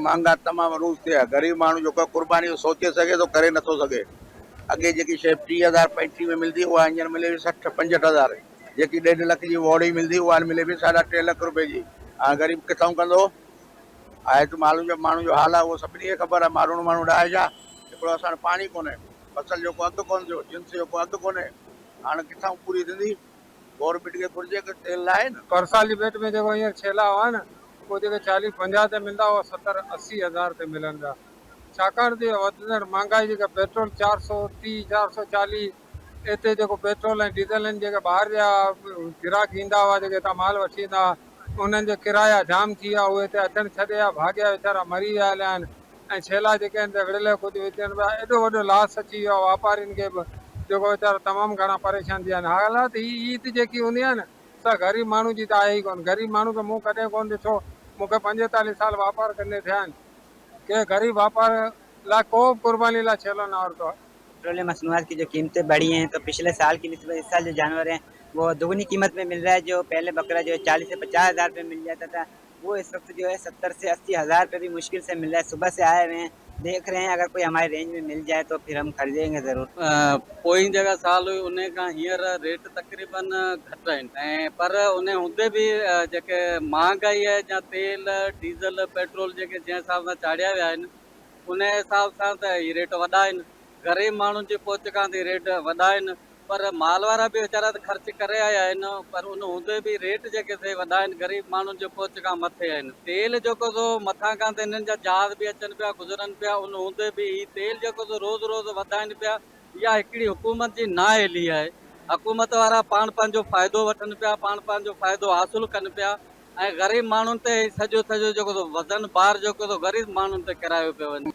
महांगा तमाम रूज़ थिया। गरीब माण्हू जेको कुर्बानी सोचे सके तो करे नथो सघे। अॻे जेकी शइ 30,000 35 में मिलंदी उहा हींअर मिले 60 65,000। जेकी 1.5 लख जी वोड़ी मिलंदी उहा मिले 3.5 लख रुपए जी। हाणे गरीब किथां कंदो? आहे त माण्हू जो हाल आहे उहो सभिनी खे ख़बर आहे। माण्हू ॾाहे छा? हिकिड़ो असां पाणी कोन्हे, फसल जो को अघु कोन थियो, जिन्स जो को अघु कोन्हे, हाणे किथां पूरी थींदी? गवर्नमेंट खे घुर्जे कि तेल लाहे न। परसाली बेट में जेको हींअर छेला हुआ न वो जेके 40-50 ते मिलंदा हुआ 70-80 हज़ार ते मिलनि था। छाकाणि त वधंदड़ महांगाई जेका पेट्रोल 430 440 हिते जेको पेट्रोल ऐं डीज़ल आहिनि जेके ॿाहिरि जा ग्राहक ईंदा हुआ जेके हितां माल वठी ईंदा हुआ उन्हनि जा किराया जाम थी विया। उहे हिते अचणु छॾे विया, भाॻिया वीचारा मरी हलिया आहिनि। ऐं छेला जेके आहिनि त विड़िले कुझु विझनि पिया। एॾो वॾो लॉस अची वियो आहे वापारियुनि खे बि जेको वीचारा तमामु घणा परेशान थी विया आहिनि। हालात ही ईद जेकी हूंदी आहे न असां ग़रीब माण्हू जी त आहे ई कोन। ग़रीब माण्हू खे मूं कॾहिं कोन ॾिठो। मूंखे 45 साल वापारु कंदे थिया आहिनि के ग़रीब वापार लाइ को बि कुर्बानी लाइ छेलो न वरितो आहे। पेट्रोलियम मसनूआत की जो कीमतें बढ़ी हैं तो पिछले साल की निस्बत इस साल जो जानवर हैं वो दुगनी कीमत में मिल रहा है। जो पहले बकरा जो 40 से 50 हज़ार रुपये मिल जाता था वो इस वक्त जो है 70 से 80 हज़ार रुपये भी मुश्किल से मिल रहा है। सुबह से आए हुए हैं, देख रहे हैं, अगर कोई हमारे रेंज में मिल जाए तो फिर हम खरीदेंगे ज़रूर। पोइ जेका साल हुई उन खां हींअर रेट तक़रीबन घटि आहिनि ऐं पर उन हूंदे बि जेके महांगाई आहे या तेल डीज़ल पेट्रोल जेके जंहिं हिसाब सां चाढ़िया विया आहिनि उन हिसाब सां त हीअ रेट वॾा आहिनि। ग़रीब माण्हुनि जी पहुच खां त रेट वॾा आहिनि पर माल वारा बि वीचारा त ख़र्च करे आया आहिनि पर उन हूंदे बि रेट जेके से वॾा आहिनि गरीब माण्हुनि जे पहुच खां मथे आहिनि। तेल जेको सो मथां खां त हिननि जा जहाज़ बि अचनि पिया गुज़रनि पिया उन हूंदे बि ही तेल जेको सो रोज़ रोज़ वधाइनि पिया। इहा हिकिड़ी हुकूमत जी नाअहली आहे। हुकूमत वारा पाण पंहिंजो फ़ाइदो वठनि पिया, पाण पंहिंजो फ़ाइदो हासिलु कनि पिया ऐं ग़रीब माण्हुनि ते सॼो जेको सो वज़न भार जेको सो ग़रीब माण्हुनि ते किरायो पियो वञे।